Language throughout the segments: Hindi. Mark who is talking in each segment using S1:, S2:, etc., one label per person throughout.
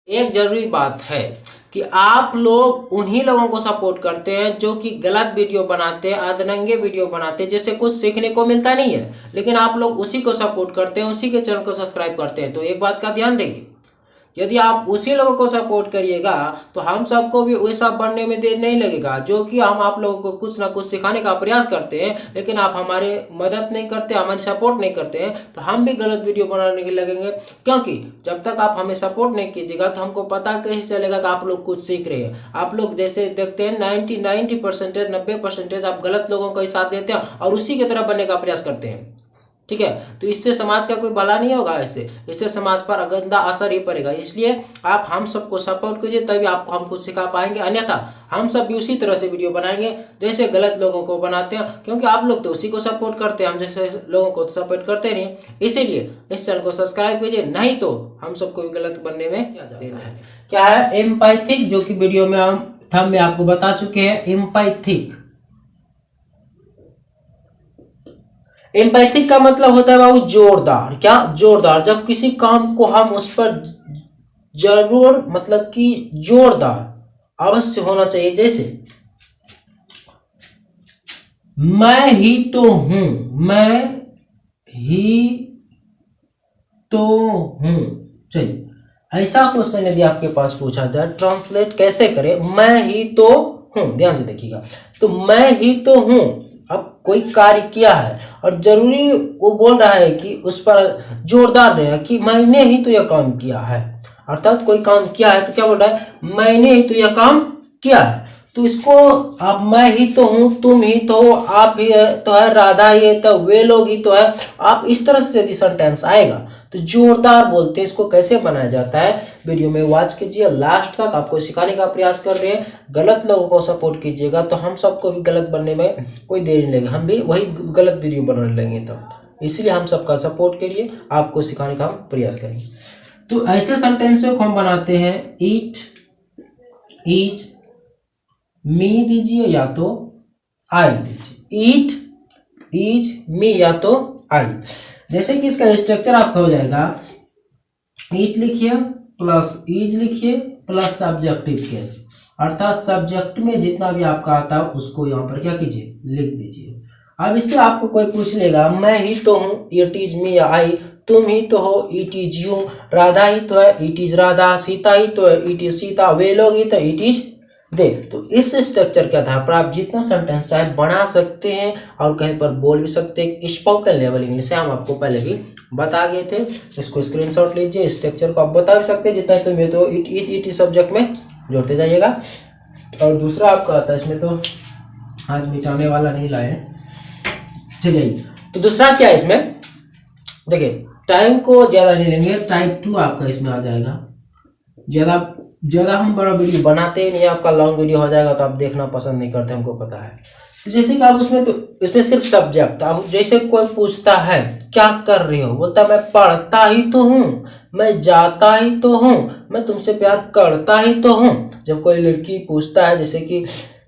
S1: एक जरूरी बात है कि आप लोग उन्हीं लोगों को सपोर्ट करते हैं जो कि गलत वीडियो बनाते हैं, अधरंगे वीडियो बनाते हैं, जिससे कुछ सीखने को मिलता नहीं है, लेकिन आप लोग उसी को सपोर्ट करते हैं, उसी के चैनल को सब्सक्राइब करते हैं। तो एक बात का ध्यान रखिए, यदि आप उसी लोगों को सपोर्ट करिएगा तो हम सबको भी वैसा बनने में देर नहीं लगेगा, जो कि हम आप लोगों को कुछ ना कुछ सिखाने का प्रयास करते हैं, लेकिन आप हमारे मदद नहीं करते, हमारी सपोर्ट नहीं करते हैं, तो हम भी गलत वीडियो बनाने के लगेंगे। क्योंकि जब तक आप हमें सपोर्ट नहीं कीजिएगा तो हमको पता कैसे चलेगा कि आप लोग कुछ सीख रहे हैं। आप लोग जैसे देखते हैं 90% 90% आप गलत लोगों का ही साथ देते हैं और उसी की तरह बनने का प्रयास करते हैं। ठीक है, तो इससे समाज का कोई भला नहीं होगा, इससे समाज पर गंदा असर ही पड़ेगा। इसलिए आप हम सबको सपोर्ट कीजिए, तभी आपको हम कुछ सिखा पाएंगे, अन्यथा हम सब भी उसी तरह से वीडियो बनाएंगे जैसे गलत लोगों को बनाते हैं, क्योंकि आप लोग तो उसी को सपोर्ट करते हैं, हम जैसे लोगों को सपोर्ट करते नहीं। इसीलिए इस चैनल को सब्सक्राइब कीजिए, नहीं तो हम सबको भी गलत बनने में क्या है एम्पैथिक, जो कि वीडियो में हम थंब में आपको बता चुके हैं। एम्पैथिक का मतलब होता है बाबू जोरदार। क्या जोरदार? जब किसी काम को हम उस पर जरूर मतलब कि जोरदार अवश्य होना चाहिए। जैसे मैं ही तो हूं, मैं ही तो हूं। चलिए, ऐसा क्वेश्चन यदि आपके पास पूछा जाए, ट्रांसलेट कैसे करें मैं ही तो हूं, ध्यान से देखिएगा। तो मैं ही तो हूं, अब कोई कार्य किया है और जरूरी वो बोल रहा है कि उस पर जोरदार रहेगा कि मैंने ही तो यह काम किया है, अर्थात कोई काम किया है तो क्या बोल रहा है, मैंने ही तो यह काम किया है। तो इसको अब मैं ही तो हूँ, तुम ही तो हो, आप ही तो है, राधा ही है, तो वे लोग ही तो है, आप इस तरह से यदि सेंटेंस आएगा तो जोरदार बोलते हैं। इसको कैसे बनाया जाता है वीडियो में वॉच कीजिए, लास्ट तक आपको सिखाने का प्रयास कर रहे हैं। गलत लोगों को सपोर्ट कीजिएगा तो हम सबको भी गलत बनने में कोई देर नहीं लगेगी, हम भी वही गलत वीडियो बनाने लगेंगे। तो इसलिए हम सबका सपोर्ट के लिए आपको सिखाने का प्रयास करेंगे। तो ऐसे सेंटेंस को हम बनाते हैं, ईट, ईज, मी दीजिए या तो आई दीजिए। ईट, ईज, मी या तो आई। जैसे कि इसका स्ट्रक्चर आपका हो जाएगा, ईट लिखिए प्लस ईज लिखिए प्लस सब्जेक्टिव केस, अर्थात सब्जेक्ट में जितना भी आपका आता है उसको यहाँ पर क्या कीजिए, लिख दीजिए। अब इससे आपको कोई पूछ लेगा, मैं ही तो हूँ, इट इज मी या आई, तुम ही तो हो, इट इज यू, राधा ही तो है, इट इज राधा, सीता ही तो है, इट इज सीता, वे लोग ही तो, इट इज दे। तो इस स्ट्रक्चर के आधार पर आप जितना सेंटेंस चाहे बना सकते हैं और कहीं पर बोल भी सकते हैं। स्पोकन लेवल इंग्लिश है, हम आपको पहले भी बता गए थे, इसको स्क्रीनशॉट लीजिए। स्ट्रक्चर को आप बता भी सकते हैं जितना, तो मैं तो इट इज सब्जेक्ट में जोड़ते जाइएगा। और दूसरा आपका आता है, इसमें तो आज मिटाने वाला नहीं लाए, चलिए। तो दूसरा क्या है इसमें, देखिए टाइम को ज्यादा नहीं लेंगे, टाइप 2 आपका इसमें आ जाएगा। ज्यादा हम बड़ा वीडियो बनाते ही नहीं, आपका लॉन्ग वीडियो हो जाएगा तो आप देखना पसंद नहीं करते, हमको पता है। तो जैसे कि आप उसमें, तो इसमें सिर्फ सब्जेक्ट, अब जैसे कोई पूछता है क्या कर रही हो, बोलता है मैं पढ़ता ही तो हूँ, मैं जाता ही तो हूँ, मैं तुमसे प्यार करता ही तो हूँ। जब कोई लड़की पूछता है, जैसे कि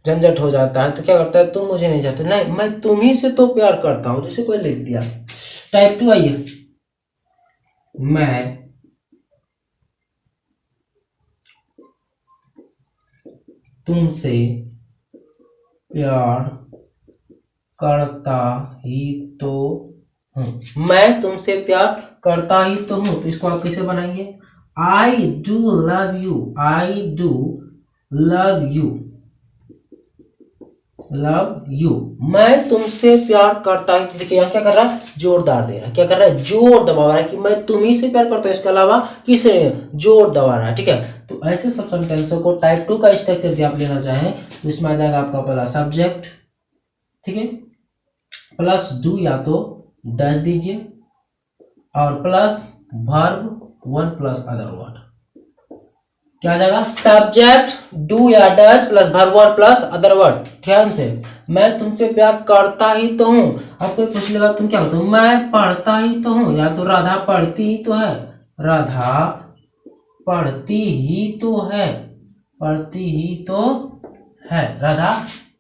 S1: झंझट हो जाता है, तो क्या करता है, तुम मुझे नहीं चाहते, नहीं मैं तुम्ही से तो प्यार करता हूँ, जैसे कोई लिख दिया। टाइप 2 आइए, मैं तुमसे प्यार करता ही तो हूँ, मैं तुमसे प्यार करता ही तो हूँ। तो इसको आप कैसे बनाएंगे, I do love you, I do love you, love you, मैं तुमसे प्यार करता हूँ। देखिए यहाँ क्या कर रहा है, जोरदार दे रहा है, क्या कर रहा है, जोर दबा रहा है कि मैं तुम्ही से प्यार करता हूँ, इसके अलावा किसे जोर दबा रहा है। ठीक है, तो ऐसे सब सेंटेंसों को टाइप 2 का स्ट्रक्चर यदि आप लेना चाहें तो इसमें आ जाएगा आपका पहला सब्जेक्ट, ठीक है, प्लस डू या तो डज दीजिए और plus verb 1 plus other word. क्या आ जाएगा, सब्जेक्ट डू या does plus verb 1 plus other word. ध्यान से, मैं तुमसे प्यार करता ही तो हूँ, आपको पूछ लेगा तुम क्या होता हो, मैं पढ़ता ही तो हूँ, या तो राधा पढ़ती ही तो है, राधा पढ़ती ही तो है, पढ़ती ही तो है, राधा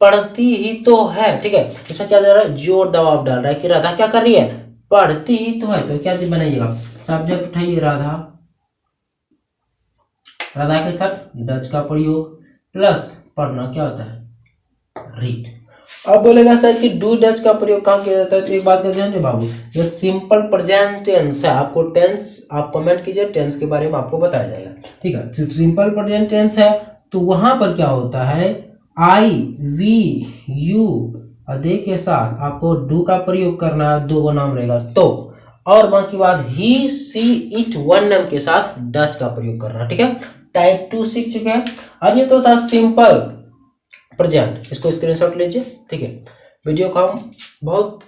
S1: पढ़ती ही तो है। ठीक है, इसमें क्या दे रहा है, जोर दबाव डाल रहा है कि राधा क्या कर रही है, पढ़ती ही तो है। तो क्या बनाइएगा, सब्जेक्ट उठाइए राधा, राधा के साथ डच का प्रयोग प्लस पढ़ना क्या होता है, रीड। अब बोलेगा सर कि डू डच का प्रयोग कहाँ किया जाता है, तो एक बात का ध्यान दे बाबू, ये सिंपल प्रेजेंट टेंस है। आपको टेंस आप कमेंट कीजिए, टेंस के बारे में आपको बताया जाएगा, ठीक है। सिंपल प्रेजेंट टेंस है तो वहां पर क्या होता है, आई वी यू दे के साथ आपको डू का प्रयोग करना है, दो नाम रहेगा तो, और बाकी बात ही सी इट वन नाम के साथ डच का प्रयोग करना, ठीक है। टाइप 2 सीख चुके हैं। अब ये तो था सिंपल प्रेजेंट, इसको स्क्रीनशॉट लीजिए, ठीक है। वीडियो को हम बहुत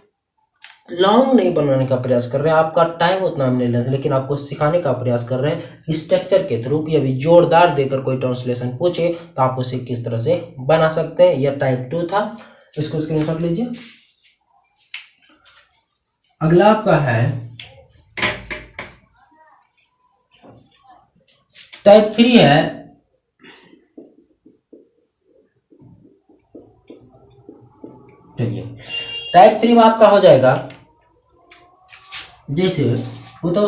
S1: लॉन्ग नहीं बनाने का प्रयास कर रहे हैं, आपका टाइम उतना हम नहीं लेते, लेकिन आपको सिखाने का प्रयास कर रहे हैं स्ट्रक्चर के थ्रू कि अभी जोरदार देकर कोई ट्रांसलेशन पूछे तो आप उसे किस तरह से बना सकते हैं। यह टाइप 2 था, इसको स्क्रीनशॉट लीजिए। अगला आपका है टाइप 3 है, चलिए टाइप 3 में आपका हो जाएगा, जैसे वो तो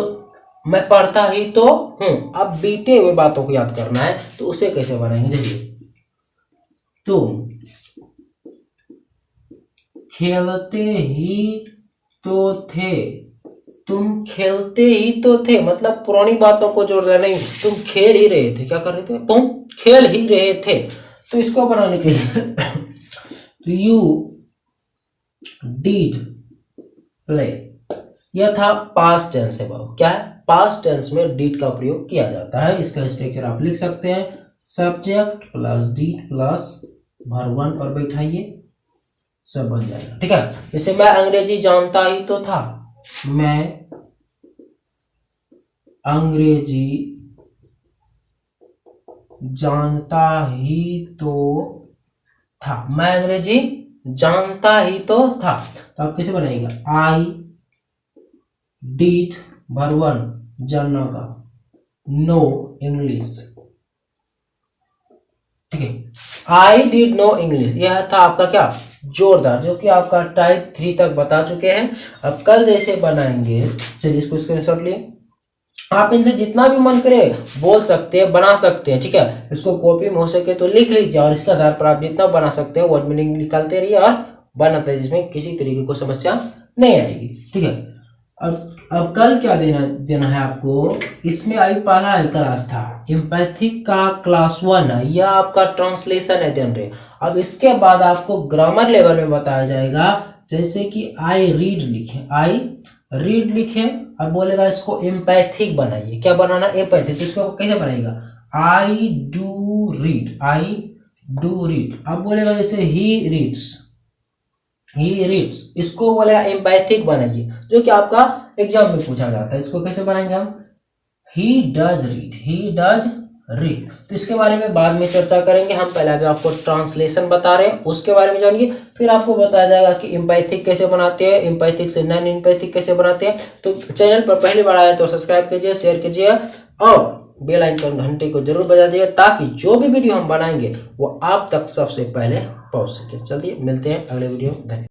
S1: मैं पढ़ता ही तो हूं, अब बीते हुए बातों को याद करना है तो उसे कैसे बनाएंगे, देखिए तुम खेलते ही तो थे, तुम खेलते ही तो थे, मतलब पुरानी बातों को जोड़ रहे नहीं, तुम खेल ही रहे थे, क्या कर रहे थे, तुम खेल ही रहे थे। तो इसको बनाने के लिए तो यू डिड प्ले, यह था पास्ट टेंस है बाबू, क्या है, पास्ट टेंस में डिड का प्रयोग किया जाता है। इसका स्ट्रक्चर आप लिख सकते हैं, subject plus did plus verb 1 और बैठाइए, सब बन जाएगा, ठीक है। जैसे मैं अंग्रेजी जानता ही तो था, मैं अंग्रेजी जानता ही तो था, मैं अंग्रेजी जानता ही तो था, तो आप कैसे बनाएगा, आई डिड वर्ब 1 जानना का, नो इंग्लिश, ठीक है। आई डिड नो इंग्लिश, यह था आपका क्या, जोरदार, जो कि आपका टाइप 3 तक बता चुके हैं। अब कल जैसे बनाएंगे, चलिए इसको स्क्रीनशॉट लिए, आप इनसे जितना भी मन करे बोल सकते हैं, बना सकते हैं, ठीक है। इसको कॉपी में हो सके तो लिख लीजिए और इसके आधार पर आप जितना बना सकते हैं वर्ड मीनिंग निकालते रहिए और बनाते हैं, जिसमें किसी तरीके को समस्या नहीं आएगी, ठीक है। अब कल क्या देना है आपको, इसमें अभी पहला क्लास था एम्पैथिक का क्लास 1 है, यह आपका ट्रांसलेशन है ध्यान रहे। अब इसके बाद आपको ग्रामर लेवल में बताया जाएगा, जैसे कि आई रीड लिखे, आई रीड लिखे, अब बोलेगा इसको एम्पैथिक बनाइए, क्या बनाना, एम्पैथिक, तो इसको कैसे बनाएगा, I do read, I do read. अब बोलेगा जैसे ही रीड्स, ही रीड्स, इसको बोलेगा एम्पैथिक बनाइए, जो कि आपका एग्जाम में पूछा जाता है। इसको कैसे बनाएंगे हम, he does read, he does read. तो इसके बारे में बाद में चर्चा करेंगे, हम पहले अभी आपको ट्रांसलेशन बता रहे हैं, उसके बारे में जानिए, फिर आपको बताया जाएगा कि एम्पैथिक कैसे बनाते हैं, एम्पैथिक से नॉन एम्पैथिक कैसे बनाते हैं। तो चैनल पर पहली बार आए तो सब्सक्राइब कीजिए, शेयर कीजिए और बेल आइकन घंटे को जरूर बजा दिए, ताकि जो भी वीडियो हम बनाएंगे वो आप तक सबसे पहले पहुंच सके। चलिए मिलते हैं अगले वीडियो में, धन्यवाद।